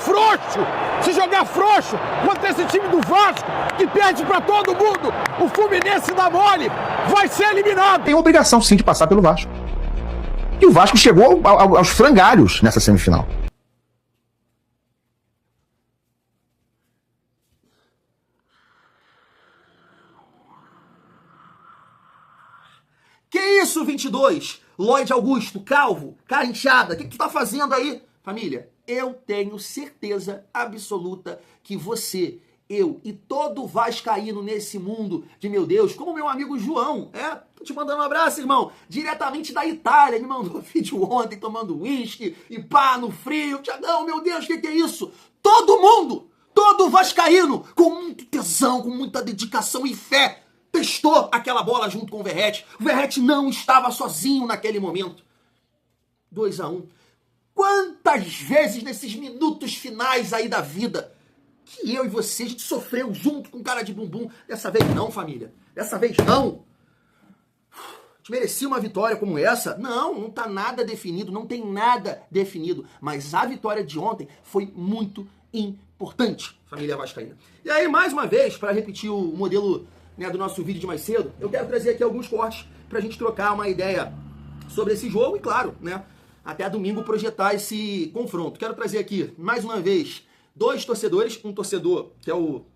frouxo, se jogar frouxo contra esse time do Vasco, que perde pra todo mundo, o Fluminense dá mole, vai ser eliminado. Tem obrigação sim de passar pelo Vasco. E o Vasco chegou aos frangalhos nessa semifinal. Que isso, 22? Lloyd Augusto, calvo, cara inchada, o que tu tá fazendo aí? Família, eu tenho certeza absoluta que você, eu e todo vascaíno nesse mundo de meu Deus, como meu amigo João, tô te mandando um abraço, irmão, diretamente da Itália, ele mandou vídeo ontem tomando uísque e pá, no frio, Tiagão, meu Deus, o que é isso? Todo mundo, todo vascaíno, com muito tesão, com muita dedicação e fé, testou aquela bola junto com o Verratti. O Verratti não estava sozinho naquele momento. 2-1. Quantas vezes nesses minutos finais aí da vida que eu e você, a gente sofreu junto com cara de bumbum. Dessa vez não, família. Dessa vez não. A gente merecia uma vitória como essa? Não tá nada definido, não tem nada definido. Mas a vitória de ontem foi muito importante, família vascaína. E aí, mais uma vez, para repetir o modelo, né, do nosso vídeo de mais cedo, eu quero trazer aqui alguns cortes pra gente trocar uma ideia sobre esse jogo e, claro, né, até domingo projetar esse confronto. Quero trazer aqui, mais uma vez, dois torcedores, um torcedor que é o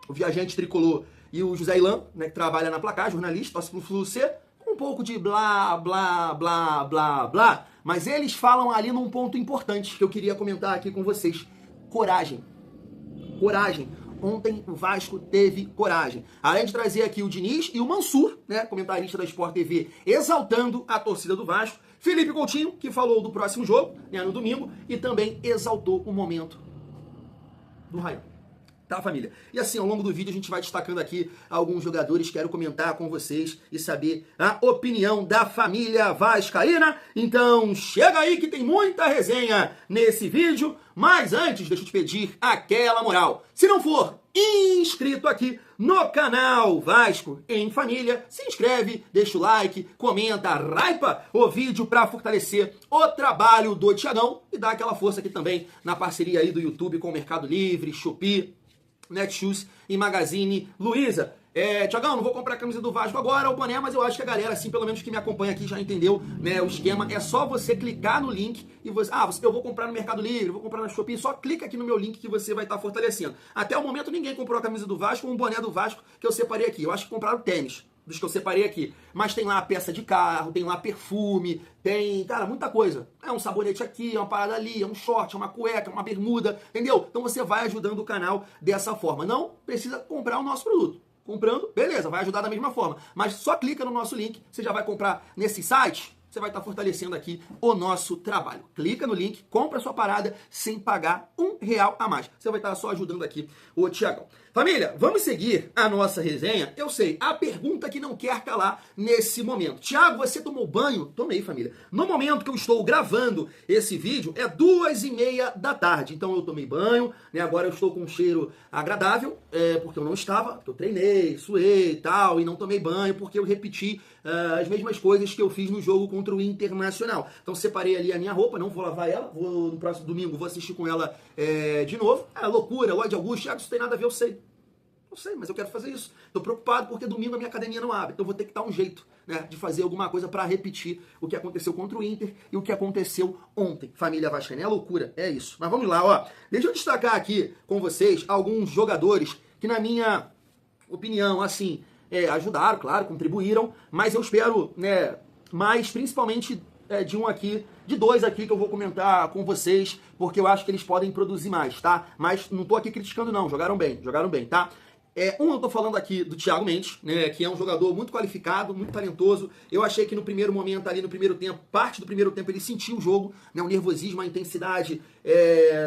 viajante tricolor e o José Ilan, né, que trabalha na Placar, jornalista, torce pro Flu-C, com um pouco de blá, blá, blá, blá, blá, mas eles falam ali num ponto importante que eu queria comentar aqui com vocês. Coragem. Coragem. Ontem o Vasco teve coragem. Além de trazer aqui o Diniz e o Mansur, né, comentarista da Sport TV, exaltando a torcida do Vasco. Felipe Coutinho, que falou do próximo jogo, né, no domingo, e também exaltou o momento do Raião. Tá, família? E assim, ao longo do vídeo a gente vai destacando aqui alguns jogadores, quero comentar com vocês e saber a opinião da família vascaína. Então chega aí que tem muita resenha nesse vídeo, mas antes deixa eu te pedir aquela moral. Se não for inscrito aqui no canal Vasco em Família, se inscreve, deixa o like, comenta, raipa o vídeo para fortalecer o trabalho do Tiagão e dá aquela força aqui também na parceria aí do YouTube com o Mercado Livre, Shopee, Netshoes e Magazine Luiza. Tiagão, não vou comprar a camisa do Vasco agora, o boné, mas eu acho que a galera, assim, pelo menos que me acompanha aqui, já entendeu, né, o esquema. É só você clicar no link e você... eu vou comprar no Mercado Livre, vou comprar na Shopee, só clica aqui no meu link que você vai estar fortalecendo. Até o momento ninguém comprou a camisa do Vasco, um boné do Vasco que eu separei aqui. Eu acho que compraram tênis dos que eu separei aqui. Mas tem lá peça de carro, tem lá perfume, tem, cara, muita coisa. É um sabonete aqui, é uma parada ali, é um short, é uma cueca, é uma bermuda, entendeu? Então você vai ajudando o canal dessa forma. Não precisa comprar o nosso produto. Comprando, beleza, vai ajudar da mesma forma. Mas só clica no nosso link, você já vai comprar nesse site, você vai estar fortalecendo aqui o nosso trabalho. Clica no link, compra a sua parada sem pagar R$1 a mais. Você vai estar só ajudando aqui o Tiagão. Família, vamos seguir a nossa resenha. Eu sei, a pergunta que não quer calar nesse momento. Tiago, você tomou banho? Tomei, família. No momento que eu estou gravando esse vídeo, é 2h30 da tarde. Então eu tomei banho, né? Agora eu estou com um cheiro agradável, porque eu não estava, porque eu treinei, suei e tal, e não tomei banho, porque eu repeti as mesmas coisas que eu fiz no jogo contra o Internacional. Então separei ali a minha roupa, não vou lavar ela, no próximo domingo vou assistir com ela de novo. Loucura, Lloyd Augusto, Thiago, isso tem nada a ver, eu sei. Eu sei, mas eu quero fazer isso. Tô preocupado porque domingo a minha academia não abre. Então vou ter que dar um jeito, né, de fazer alguma coisa para repetir o que aconteceu contra o Inter e o que aconteceu ontem. Família vascaína, é loucura, é isso. Mas vamos lá, ó. Deixa eu destacar aqui com vocês alguns jogadores que, na minha opinião, assim, ajudaram, claro, contribuíram, mas eu espero, né, mais principalmente de dois aqui que eu vou comentar com vocês, porque eu acho que eles podem produzir mais, tá? Mas não tô aqui criticando não, jogaram bem, tá? Eu tô falando aqui do Thiago Mendes, né, que é um jogador muito qualificado, muito talentoso. Eu achei que no primeiro momento ali, no primeiro tempo, parte do primeiro tempo, ele sentiu o jogo, né, o nervosismo, a intensidade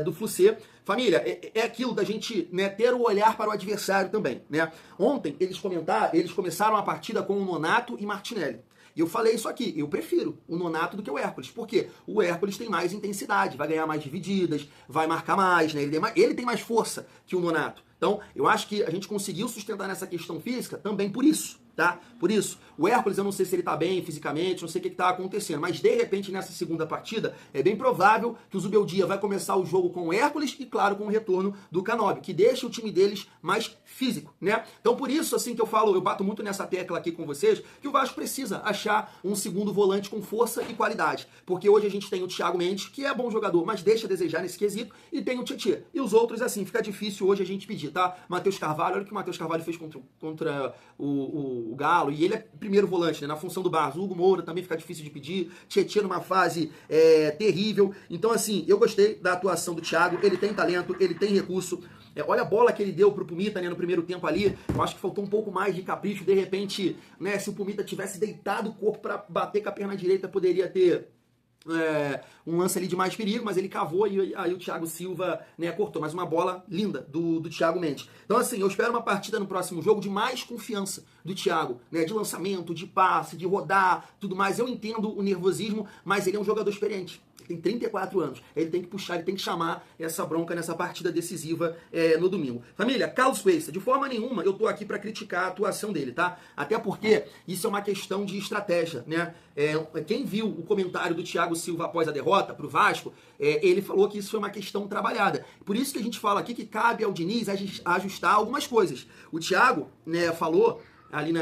do Flu-C. Família, é aquilo da gente, né, ter o olhar para o adversário também, né? Ontem eles começaram a partida com o Nonato e Martinelli. E eu falei isso aqui, eu prefiro o Nonato do que o Hércules. Por quê? O Hércules tem mais intensidade, vai ganhar mais divididas, vai marcar mais, né? Ele tem mais força que o Nonato. Então, eu acho que a gente conseguiu sustentar nessa questão física também por isso. tá? Por isso, o Hércules, eu não sei se ele tá bem fisicamente, não sei o que tá acontecendo, mas de repente nessa segunda partida, é bem provável que o Zubeldia vai começar o jogo com o Hércules e, claro, com o retorno do Canóbio, que deixa o time deles mais físico, né? Então, por isso, assim que eu falo, eu bato muito nessa tecla aqui com vocês, que o Vasco precisa achar um segundo volante com força e qualidade, porque hoje a gente tem o Thiago Mendes, que é bom jogador, mas deixa a desejar nesse quesito, e tem o Tietê. E os outros, assim, fica difícil hoje a gente pedir, tá? Matheus Carvalho, olha o que o Matheus Carvalho fez contra o Galo, e ele é primeiro volante, né, na função do Barros. O Hugo Moura também fica difícil de pedir, Tietê numa fase terrível. Então, assim, eu gostei da atuação do Thiago, ele tem talento, ele tem recurso. Olha a bola que ele deu pro Pumita, né, no primeiro tempo ali, eu acho que faltou um pouco mais de capricho, de repente, né, se o Pumita tivesse deitado o corpo para bater com a perna direita, poderia ter um lance ali de mais perigo, mas ele cavou e aí o Thiago Silva, né, cortou. Mas uma bola linda do Thiago Mendes. Então, assim, eu espero uma partida no próximo jogo de mais confiança do Thiago, né, de lançamento, de passe, de rodar, tudo mais. Eu entendo o nervosismo, mas ele é um jogador experiente. Tem 34 anos, ele tem que puxar, ele tem que chamar essa bronca nessa partida decisiva no domingo. Família, Carlos Cuesta, de forma nenhuma eu tô aqui para criticar a atuação dele, tá? Até porque isso é uma questão de estratégia, né? Quem viu o comentário do Thiago Silva após a derrota pro Vasco, ele falou que isso foi uma questão trabalhada. Por isso que a gente fala aqui que cabe ao Diniz ajustar algumas coisas. O Thiago, né, falou ali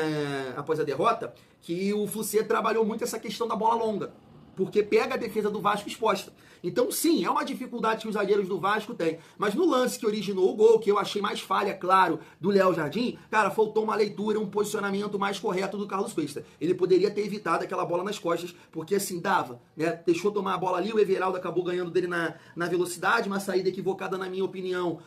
após a derrota que o Flucê trabalhou muito essa questão da bola longa, porque pega a defesa do Vasco exposta. Então, sim, é uma dificuldade que os zagueiros do Vasco têm. Mas no lance que originou o gol, que eu achei mais falha, claro, do Léo Jardim, cara, faltou uma leitura, um posicionamento mais correto do Carlos Cuesta. Ele poderia ter evitado aquela bola nas costas, porque assim, dava, né? Deixou tomar a bola ali, o Everaldo acabou ganhando dele na velocidade, uma saída equivocada, na minha opinião,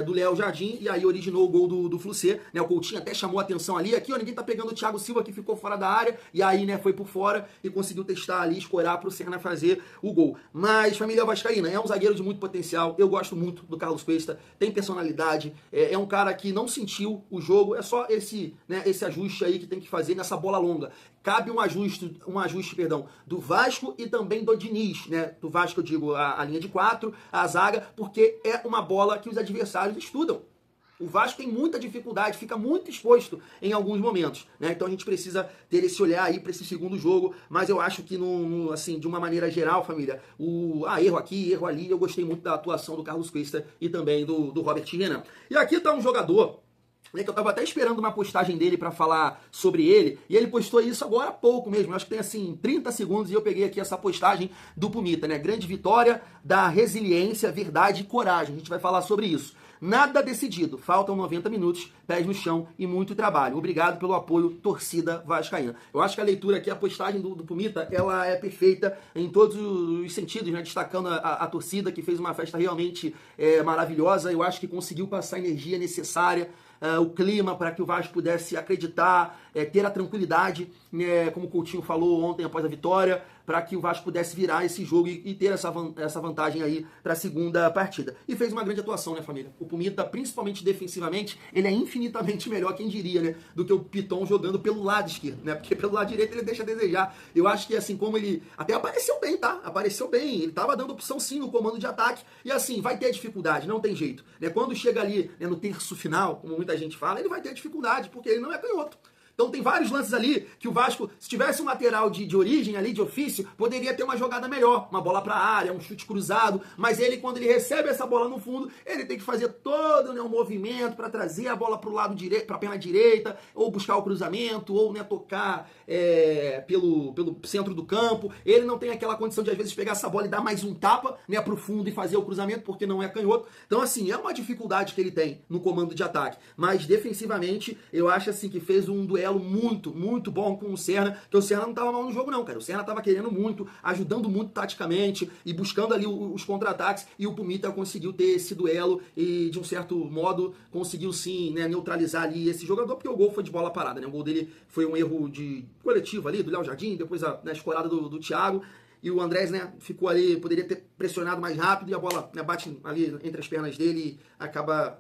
do Léo Jardim, e aí originou o gol do Flucê, né? O Coutinho até chamou a atenção ali, aqui, ó, ninguém tá pegando o Thiago Silva, que ficou fora da área, e aí, né, foi por fora e conseguiu testar ali, escorar pro Serna fazer o gol. Mas, família vascaína, é um zagueiro de muito potencial, eu gosto muito do Carlos Cuesta, tem personalidade, é um cara que não sentiu o jogo, é só esse ajuste aí que tem que fazer nessa bola longa. Cabe um ajuste, do Vasco e também do Diniz, né? Do Vasco eu digo a linha de 4, a zaga, porque é uma bola que os adversários estudam. O Vasco tem muita dificuldade, fica muito exposto em alguns momentos, né? Então a gente precisa ter esse olhar aí para esse segundo jogo, mas eu acho que assim, de uma maneira geral, família, erro aqui, erro ali, eu gostei muito da atuação do Carlos Cuesta e também do Robert Renan. E aqui tá um jogador, né, que eu tava até esperando uma postagem dele para falar sobre ele, e ele postou isso agora há pouco mesmo, eu acho que tem assim 30 segundos, e eu peguei aqui essa postagem do Pumita, né? Grande vitória da resiliência, verdade e coragem. A gente vai falar sobre isso. Nada decidido, faltam 90 minutos, pés no chão e muito trabalho. Obrigado pelo apoio, torcida vascaína. Eu acho que a leitura aqui, a postagem do Pumita, ela é perfeita em todos os sentidos, né? Destacando a torcida, que fez uma festa realmente maravilhosa. Eu acho que conseguiu passar a energia necessária, o clima para que o Vasco pudesse acreditar, ter a tranquilidade, né, como o Coutinho falou ontem após a vitória, para que o Vasco pudesse virar esse jogo e ter essa vantagem aí para a segunda partida. E fez uma grande atuação, né, família? O Pumita, principalmente defensivamente, ele é infinitamente melhor, quem diria, né, do que o Piton jogando pelo lado esquerdo, né? Porque pelo lado direito ele deixa a desejar. Eu acho que assim como ele até apareceu bem, tá? Apareceu bem, ele tava dando opção sim no comando de ataque, e assim, vai ter dificuldade, não tem jeito, né? Quando chega ali, né, no terço final, como muita gente fala, ele vai ter dificuldade, porque ele não é canhoto. Então tem vários lances ali que o Vasco, se tivesse um lateral de origem ali, de ofício, poderia ter uma jogada melhor, uma bola para a área, um chute cruzado, mas ele, quando ele recebe essa bola no fundo, ele tem que fazer todo, né, um movimento para trazer a bola para o lado direito, para a perna direita, ou buscar o cruzamento, ou, né, tocar pelo centro do campo. Ele não tem aquela condição de às vezes pegar essa bola e dar mais um tapa, né, para o fundo e fazer o cruzamento, porque não é canhoto. Então assim, é uma dificuldade que ele tem no comando de ataque, mas defensivamente eu acho assim que fez um duelo muito, muito bom com o Serna, que o Serna não estava mal no jogo não, cara. O Serna estava querendo muito, ajudando muito taticamente e buscando ali os contra-ataques, e o Pumita conseguiu ter esse duelo e, de um certo modo, conseguiu sim, né, neutralizar ali esse jogador, porque o gol foi de bola parada, né? O gol dele foi um erro de coletivo ali, do Léo Jardim, depois na escorada do Thiago, e o Andrés, né, ficou ali, poderia ter pressionado mais rápido e a bola, né, bate ali entre as pernas dele e acaba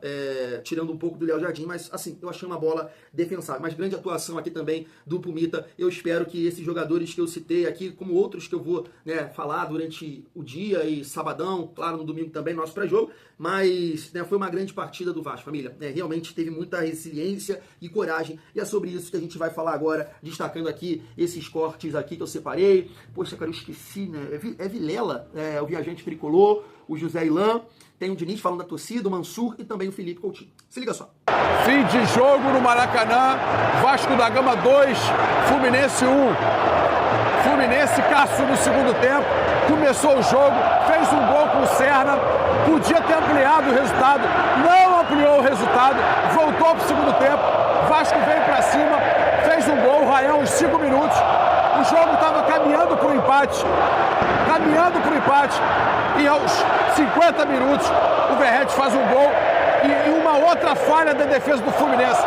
tirando um pouco do Léo Jardim, mas assim, eu achei uma bola defensável. Mas grande atuação aqui também do Pumita. Eu espero que esses jogadores que eu citei aqui, como outros que eu vou, né, falar durante o dia e sabadão, claro, no domingo também, nosso pré-jogo, mas, né, foi uma grande partida do Vasco, família. Realmente teve muita resiliência e coragem, e é sobre isso que a gente vai falar agora, destacando aqui esses cortes aqui que eu separei. Poxa, cara, eu esqueci, né? É Vilela, o viajante tricolor, o José Ilan, tem o Diniz falando da torcida, o Mansur e também o Felipe Coutinho. Se liga só. Fim de jogo no Maracanã, Vasco da Gama 2, Fluminense 1. Fluminense Cássio no segundo tempo, começou o jogo, fez um gol com o Serna, podia ter ampliado o resultado, não ampliou o resultado, voltou para o segundo tempo, Vasco veio para cima, fez um gol, o Raião, uns 5 minutos, o jogo estava caminhando para o empate, e aos 50 minutos o Verratti faz um gol e uma outra falha da defesa do Fluminense.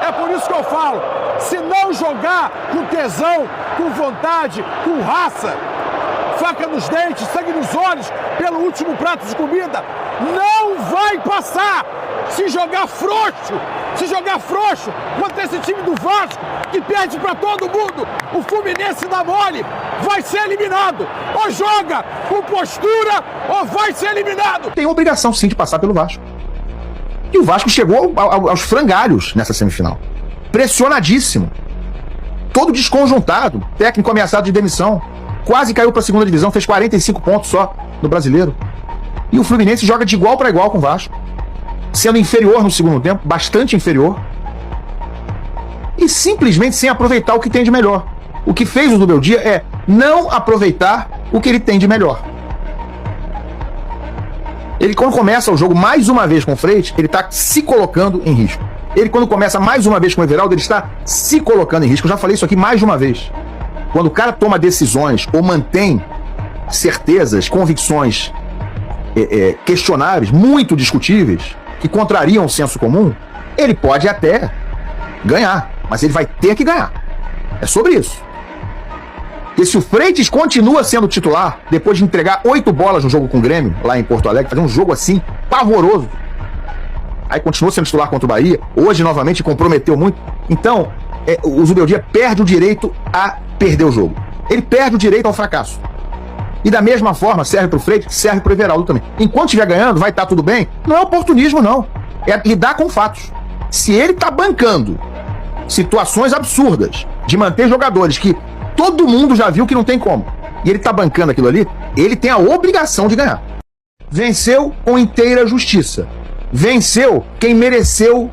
É por isso que eu falo, se não jogar com tesão, com vontade, com raça, faca nos dentes, sangue nos olhos, pelo último prato de comida, não vai passar. Se jogar frouxo contra esse time do Vasco, que perde pra todo mundo, o Fluminense dá mole, vai ser eliminado. Ou joga com postura, ou vai ser eliminado. Tem obrigação, sim, de passar pelo Vasco. E o Vasco chegou aos frangalhos nessa semifinal. Pressionadíssimo. Todo desconjuntado. Técnico ameaçado de demissão. Quase caiu para a segunda divisão, fez 45 pontos só no Brasileiro. E o Fluminense joga de igual para igual com o Vasco. Sendo inferior no segundo tempo, bastante inferior. E simplesmente sem aproveitar o que tem de melhor. O que fez o Rubel Dia é não aproveitar o que ele tem de melhor. Ele, quando começa o jogo mais uma vez com o Freitas, ele está se colocando em risco. Ele, quando começa mais uma vez com o Everaldo, ele está se colocando em risco. Eu já falei isso aqui mais de uma vez. Quando o cara toma decisões ou mantém certezas, convicções questionáveis, muito discutíveis, que contrariam o senso comum, ele pode até ganhar, mas ele vai ter que ganhar. É sobre isso. E se o Freitas continua sendo titular, depois de entregar 8 bolas no jogo com o Grêmio, lá em Porto Alegre, fazer um jogo assim, pavoroso, aí continua sendo titular contra o Bahia, hoje novamente comprometeu muito, então o Rubel Dia perde o direito a perder o jogo. Ele perde o direito ao fracasso. E da mesma forma, serve pro Freitas, serve pro Everaldo também. Enquanto estiver ganhando, vai estar tudo bem. Não é oportunismo, não. É lidar com fatos. Se ele tá bancando situações absurdas de manter jogadores que todo mundo já viu que não tem como, e ele tá bancando aquilo ali, ele tem a obrigação de ganhar. Venceu com inteira justiça. Venceu quem mereceu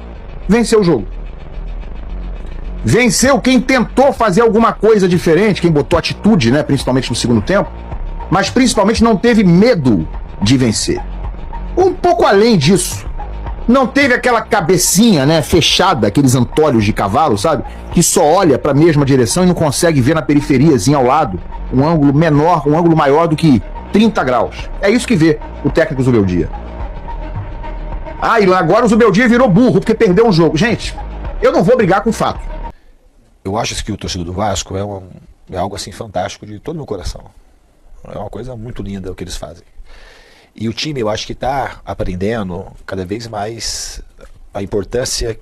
vencer o jogo. Venceu quem tentou fazer alguma coisa diferente, quem botou atitude, né, principalmente no segundo tempo, mas principalmente não teve medo de vencer. Um pouco além disso, não teve aquela cabecinha, né, fechada, aqueles antolhos de cavalo, sabe, que só olha para a mesma direção e não consegue ver na periferiazinha ao lado um ângulo menor, um ângulo maior do que 30 graus. É isso que vê o técnico Rubel Dia. Ah, e agora o Rubel Dia virou burro porque perdeu um jogo. Gente, eu não vou brigar com o fato. Eu acho que o torcedor do Vasco é algo assim fantástico de todo o meu coração. É uma coisa muito linda o que eles fazem. E o time, eu acho que está aprendendo cada vez mais a importância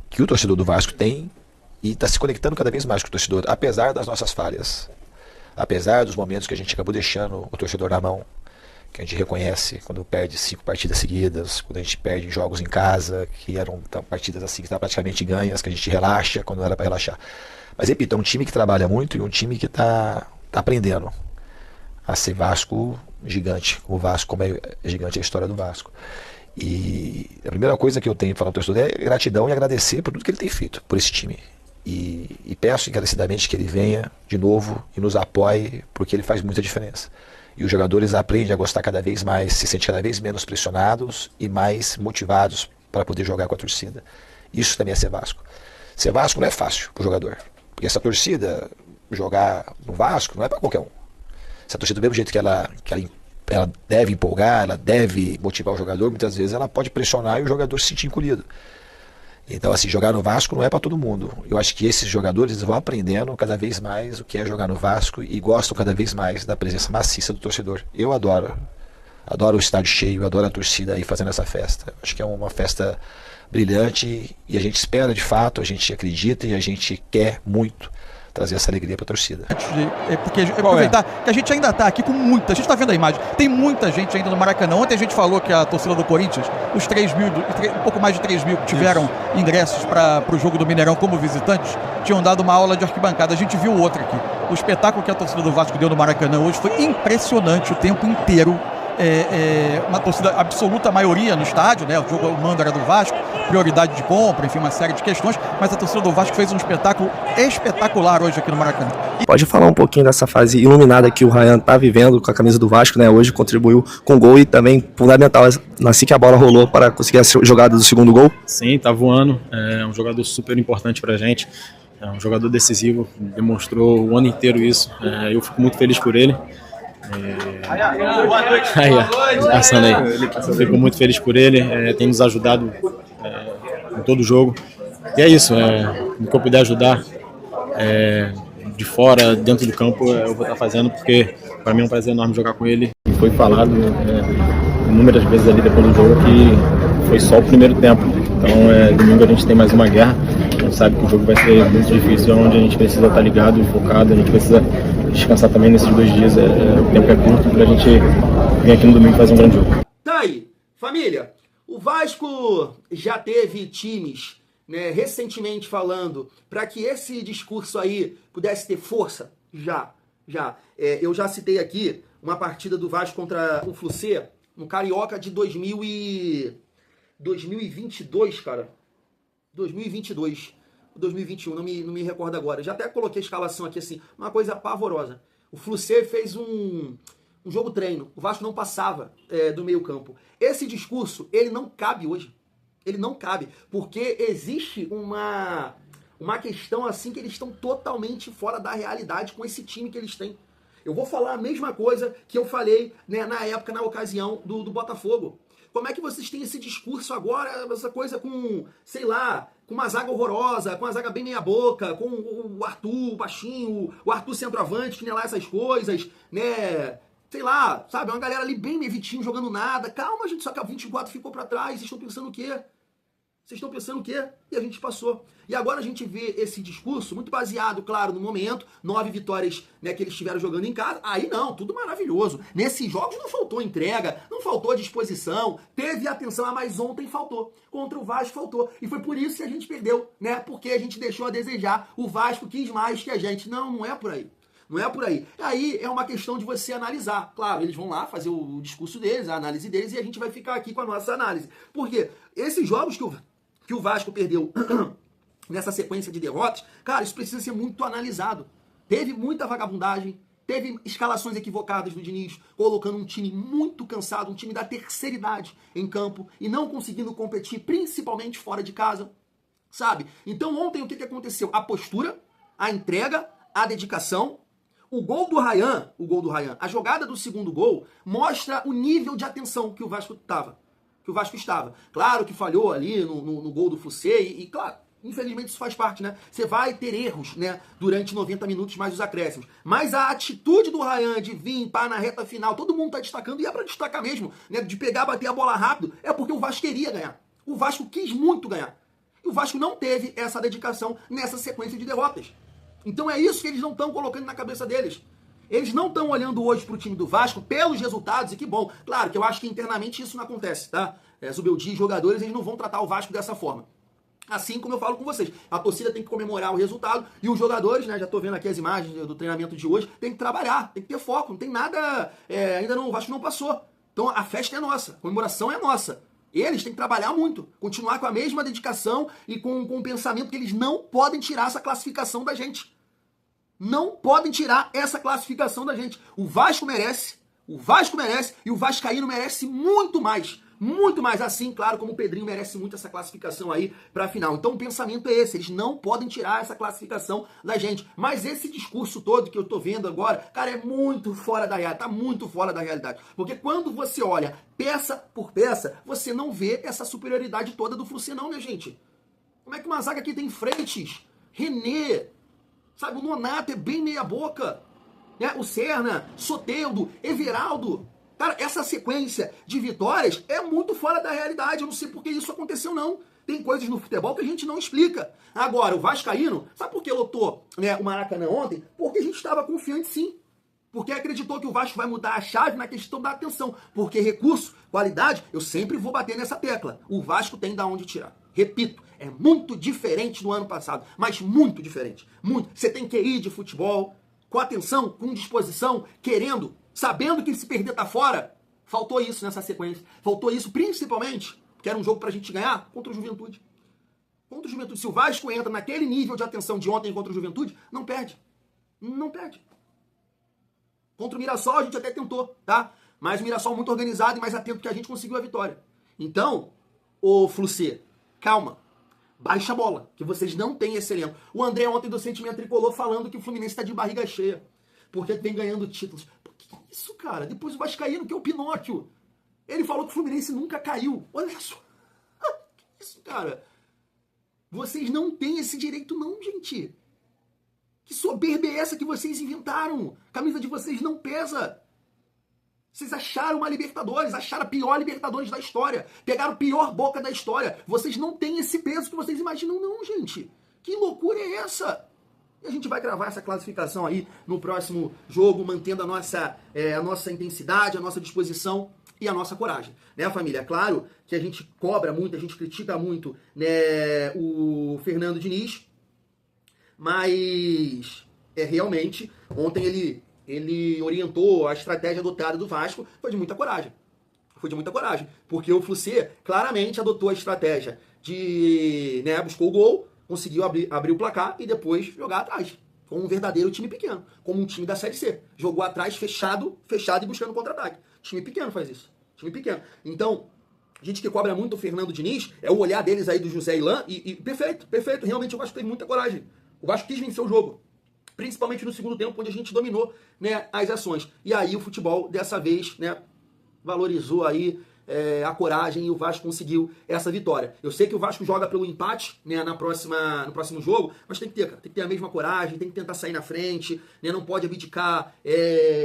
que o torcedor do Vasco tem e está se conectando cada vez mais com o torcedor, apesar das nossas falhas, apesar dos momentos que a gente acabou deixando o torcedor na mão, que a gente reconhece quando perde 5 partidas seguidas, quando a gente perde jogos em casa, que eram partidas assim que estavam praticamente ganhas, que a gente relaxa quando era para relaxar. Mas repito, é um time que trabalha muito e um time que está aprendendo a ser Vasco gigante, o Vasco como é gigante a história do Vasco. E a primeira coisa que eu tenho para falar ao torcedor é gratidão e agradecer por tudo que ele tem feito por esse time. E peço encarecidamente que ele venha de novo e nos apoie, porque ele faz muita diferença. E os jogadores aprendem a gostar cada vez mais, se sentem cada vez menos pressionados e mais motivados para poder jogar com a torcida. Isso também é ser Vasco. Ser Vasco não é fácil para o jogador, porque essa torcida, jogar no Vasco, não é para qualquer um. Essa torcida, do mesmo jeito que ela deve empolgar, ela deve motivar o jogador, muitas vezes ela pode pressionar e o jogador se sentir encolhido. Então, assim, jogar no Vasco não é para todo mundo. Eu acho que esses jogadores vão aprendendo cada vez mais o que é jogar no Vasco e gostam cada vez mais da presença maciça do torcedor. Eu adoro adoro o estádio cheio, adoro a torcida aí fazendo essa festa. Acho que é uma festa brilhante e a gente espera de fato, a gente acredita e a gente quer muito trazer essa alegria para a torcida. Porque aproveitar que a gente ainda está aqui com muita, a gente está vendo a imagem, tem muita gente ainda no Maracanã. Ontem a gente falou que a torcida do Corinthians, os 3 mil, um pouco mais de 3 mil que tiveram ingressos para o jogo do Mineirão como visitantes, tinham dado uma aula de arquibancada. A gente viu o outro aqui. O espetáculo que a torcida do Vasco deu no Maracanã hoje foi impressionante o tempo inteiro. Uma torcida absoluta maioria no estádio, né? O mando era do Vasco, prioridade de compra, enfim, uma série de questões, mas a torcida do Vasco fez um espetáculo espetacular hoje aqui no Maracanã. Pode falar um pouquinho dessa fase iluminada que o Ryan está vivendo com a camisa do Vasco, né? Hoje contribuiu com gol e também fundamental assim que a bola rolou para conseguir a jogada do segundo gol. Sim, tá voando, é um jogador super importante pra gente, é um jogador decisivo, demonstrou o ano inteiro isso, eu fico muito feliz por ele. Passando aí. Fico muito feliz por ele, tem nos ajudado em todo o jogo. E é isso, no que eu puder ajudar de fora, dentro do campo, eu vou estar fazendo, porque para mim é um prazer enorme jogar com ele. Foi falado inúmeras vezes ali depois do jogo que foi só o primeiro tempo. Então domingo a gente tem mais uma guerra. A gente sabe que o jogo vai ser muito difícil, onde a gente precisa estar ligado e focado, a gente precisa descansar também nesses 2 dias, o tempo é curto pra gente vir aqui no domingo e fazer um grande jogo. Tá aí, família, o Vasco já teve times, né, recentemente falando, para que esse discurso aí pudesse ter força, já. Eu já citei aqui uma partida do Vasco contra o Flucê, no Carioca de 2022, cara. 2022, 2021, não me recordo agora. Já até coloquei a escalação aqui assim, uma coisa pavorosa. O Flucê fez um jogo treino, o Vasco não passava do meio campo. Esse discurso, ele não cabe hoje. Ele não cabe, porque existe uma questão assim que eles estão totalmente fora da realidade com esse time que eles têm. Eu vou falar a mesma coisa que eu falei, né, na época, na ocasião do Botafogo. Como é que vocês têm esse discurso agora, essa coisa com, sei lá, com uma zaga horrorosa, com uma zaga bem meia boca, com o Arthur, o baixinho, o Arthur centroavante, que nem lá essas coisas, né? Sei lá, sabe? Uma galera ali bem Vitinho jogando nada. Calma, gente, só que a 24 ficou pra trás. Vocês estão pensando o quê? Vocês estão pensando o quê? E a gente passou. E agora a gente vê esse discurso muito baseado, claro, no momento. 9 vitórias, né, que eles estiveram jogando em casa. Aí não, tudo maravilhoso. Nesses jogos não faltou entrega, não faltou disposição, teve atenção, mas ontem faltou. Contra o Vasco faltou. E foi por isso que a gente perdeu, né? Porque a gente deixou a desejar. O Vasco quis mais que a gente. Não é por aí. Não é por aí. Aí é uma questão de você analisar. Claro, eles vão lá fazer o discurso deles, a análise deles, e a gente vai ficar aqui com a nossa análise. Porque esses jogos que o Vasco perdeu nessa sequência de derrotas, cara, isso precisa ser muito analisado. Teve muita vagabundagem, teve escalações equivocadas do Diniz, colocando um time muito cansado, um time da terceira idade em campo e não conseguindo competir, principalmente fora de casa, sabe? Então ontem o que aconteceu? A postura, a entrega, a dedicação. O gol do Ryan, a jogada do segundo gol, mostra o nível de atenção que o Vasco estava. Claro que falhou ali no gol do Flucê e claro, infelizmente isso faz parte, né? Você vai ter erros, né, durante 90 minutos mais os acréscimos. Mas a atitude do Ryan de vir pá na reta final, todo mundo tá destacando, e é pra destacar mesmo, né, de pegar, bater a bola rápido, é porque o Vasco queria ganhar. O Vasco quis muito ganhar. E o Vasco não teve essa dedicação nessa sequência de derrotas. Então é isso que eles não estão colocando na cabeça deles. Eles não estão olhando hoje pro time do Vasco pelos resultados, e que bom. Claro que eu acho que internamente isso não acontece, tá? Zubeldia e jogadores, eles não vão tratar o Vasco dessa forma. Assim como eu falo com vocês. A torcida tem que comemorar o resultado e os jogadores, né, já tô vendo aqui as imagens do treinamento de hoje, tem que trabalhar, tem que ter foco, não tem nada, ainda não, o Vasco não passou. Então a festa é nossa, a comemoração é nossa. Eles têm que trabalhar muito, continuar com a mesma dedicação e com o pensamento que eles não podem tirar essa classificação da gente. Não podem tirar essa classificação da gente. O Vasco merece e o Vascaíno merece muito mais. Muito mais assim, claro, como o Pedrinho merece muito essa classificação aí pra final. Então o pensamento é esse, eles não podem tirar essa classificação da gente. Mas esse discurso todo que eu tô vendo agora, cara, é muito fora da realidade, tá muito fora da realidade. Porque quando você olha peça por peça, você não vê essa superioridade toda do Flucê não, minha gente. Como é que uma zaga aqui tem Freitas, René, sabe, o Nonato é bem meia boca, né? O Serna, Soteldo, Everaldo. Cara, essa sequência de vitórias é muito fora da realidade. Eu não sei por que isso aconteceu, não. Tem coisas no futebol que a gente não explica. Agora, o vascaíno, sabe por que lotou, né, o Maracanã ontem? Porque a gente estava confiante, sim. Porque acreditou que o Vasco vai mudar a chave na questão da atenção. Porque recurso, qualidade, eu sempre vou bater nessa tecla. O Vasco tem da onde tirar. Repito, é muito diferente do ano passado. Mas muito diferente. Muito. Você tem que ir de futebol, com atenção, com disposição, querendo, sabendo que se perder tá fora. Faltou isso nessa sequência. Faltou isso principalmente, porque era um jogo pra gente ganhar, contra o Juventude. Contra o Juventude. Se o Vasco entra naquele nível de atenção de ontem contra o Juventude, não perde. Não perde. Contra o Mirassol a gente até tentou, tá? Mas o Mirassol muito organizado e mais atento que a gente conseguiu a vitória. Então, ô Flucê, calma. Baixa a bola, que vocês não têm esse elenco. O André ontem do Sentimento Tricolor falando que o Fluminense tá de barriga cheia. Porque vem ganhando títulos. Pô, que isso, cara? Depois o Vascaíno, que é o Pinóquio. Ele falou que o Fluminense nunca caiu. Olha só. Que isso, cara? Vocês não têm esse direito não, gente. Que soberba é essa que vocês inventaram? A camisa de vocês não pesa. Vocês acharam uma Libertadores, acharam a pior Libertadores da história. Pegaram o pior Boca da história. Vocês não têm esse peso que vocês imaginam não, gente. Que loucura é essa? E a gente vai gravar essa classificação aí no próximo jogo, mantendo a nossa intensidade, a nossa disposição e a nossa coragem. Né, família? É claro que a gente cobra muito, a gente critica muito, né, o Fernando Diniz, mas realmente ontem ele orientou a estratégia adotada do Vasco, foi de muita coragem. Foi de muita coragem, porque o Flucê claramente adotou a estratégia de, né, buscou o gol, conseguiu abrir o placar e depois jogar atrás, como um verdadeiro time pequeno, como um time da Série C. Jogou atrás fechado e buscando contra-ataque. Time pequeno faz isso, time pequeno. Então, a gente que cobra muito o Fernando Diniz, é o olhar deles aí do José Ilan, e perfeito, realmente o Vasco teve muita coragem. O Vasco quis vencer o jogo, principalmente no segundo tempo, onde a gente dominou, né, as ações. E aí o futebol, dessa vez, né, valorizou aí a coragem e o Vasco conseguiu essa vitória. Eu sei que o Vasco joga pelo empate, né, no próximo jogo, mas tem que ter, cara, tem que ter a mesma coragem, tem que tentar sair na frente, né, não pode abdicar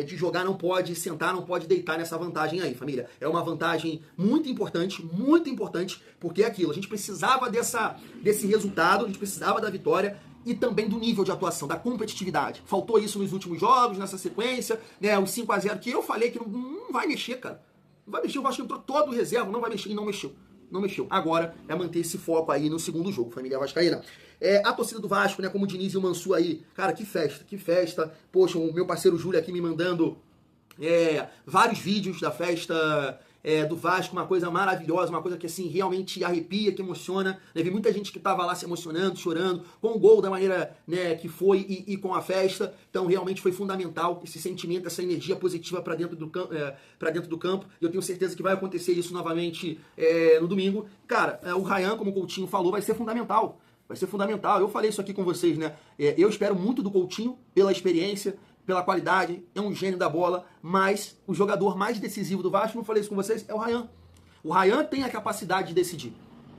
de jogar, não pode sentar, não pode deitar nessa vantagem aí, família. É uma vantagem muito importante, porque é aquilo, a gente precisava desse resultado, a gente precisava da vitória, e também do nível de atuação, da competitividade. Faltou isso nos últimos jogos, nessa sequência, né, o 5-0 que eu falei que não vai mexer, cara. Não vai mexer, o Vasco entrou todo reserva, não vai mexer e não mexeu. Não mexeu. Agora é manter esse foco aí no segundo jogo, família vascaína. A torcida do Vasco, né, como o Diniz e o Mansur aí, cara, que festa. Poxa, o meu parceiro Júlio aqui me mandando vários vídeos da festa do Vasco, uma coisa maravilhosa, uma coisa que assim realmente arrepia, que emociona. Teve muita gente que estava lá se emocionando, chorando, com o gol da maneira, né, que foi e com a festa. Então realmente foi fundamental esse sentimento, essa energia positiva para dentro do campo. E eu tenho certeza que vai acontecer isso novamente no domingo. Cara, o Ryan, como o Coutinho falou, vai ser fundamental. Vai ser fundamental. Eu falei isso aqui com vocês, né? Eu espero muito do Coutinho, pela experiência, pela qualidade, é um gênio da bola, mas o jogador mais decisivo do Vasco, não falei isso com vocês, é o Ryan. O Ryan tem a capacidade de decidir.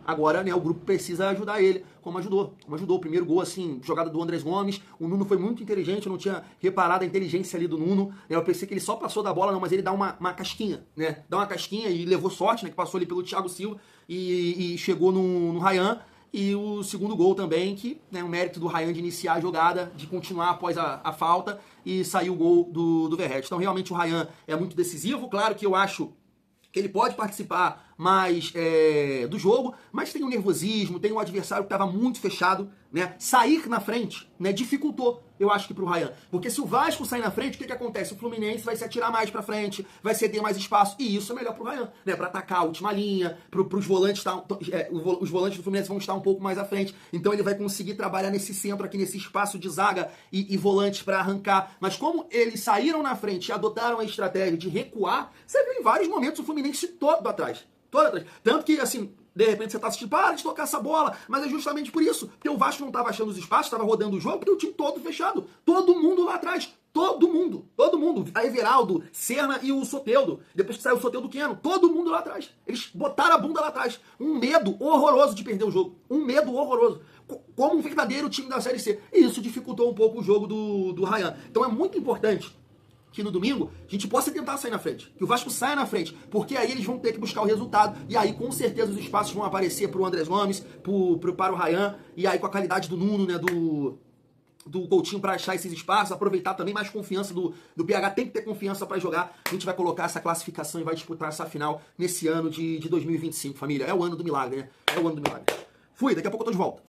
Agora, né, o grupo precisa ajudar ele, como ajudou. O primeiro gol, assim, jogada do Andrés Gomes, o Nuno foi muito inteligente, eu não tinha reparado a inteligência ali do Nuno, né, eu pensei que ele só passou da bola, não, mas ele dá uma casquinha, né, dá uma casquinha e levou sorte, né, que passou ali pelo Thiago Silva e chegou no Ryan. E o segundo gol também, que é né, um mérito do Ryan de iniciar a jogada, de continuar após a falta, e saiu o gol do Verratti. Então, realmente, o Ryan é muito decisivo. Claro que eu acho que ele pode participar mais do jogo, mas tem um nervosismo, tem um adversário que estava muito fechado, né? Sair na frente, né, dificultou, eu acho que pro Ryan. Porque se o Vasco sair na frente, o que acontece? O Fluminense vai se atirar mais pra frente, vai ceder mais espaço, e isso é melhor pro Ryan, né? Pra atacar a última linha, pros volantes, os volantes do Fluminense vão estar um pouco mais à frente, então ele vai conseguir trabalhar nesse centro aqui, nesse espaço de zaga e volantes pra arrancar. Mas como eles saíram na frente e adotaram a estratégia de recuar, você viu em vários momentos o Fluminense todo atrás. Tanto que, assim, de repente você tá assistindo, para de tocar essa bola, mas é justamente por isso, porque o Vasco não tava achando os espaços, tava rodando o jogo, porque o time todo fechado, todo mundo lá atrás, todo mundo, a Everaldo, Serna e o Soteldo, depois que saiu o Soteldo Queno, todo mundo lá atrás, eles botaram a bunda lá atrás, um medo horroroso de perder o jogo, como um verdadeiro time da Série C, e isso dificultou um pouco o jogo do Ryan. Então é muito importante que no domingo a gente possa tentar sair na frente, que o Vasco saia na frente, porque aí eles vão ter que buscar o resultado, e aí com certeza os espaços vão aparecer pro Andrés Gomes, para o Ryan, e aí com a qualidade do Nuno, né, do Coutinho para achar esses espaços, aproveitar também mais confiança do PH, tem que ter confiança para jogar, a gente vai colocar essa classificação e vai disputar essa final nesse ano de 2025, família, é o ano do milagre, né, é o ano do milagre. Fui, daqui a pouco eu tô de volta.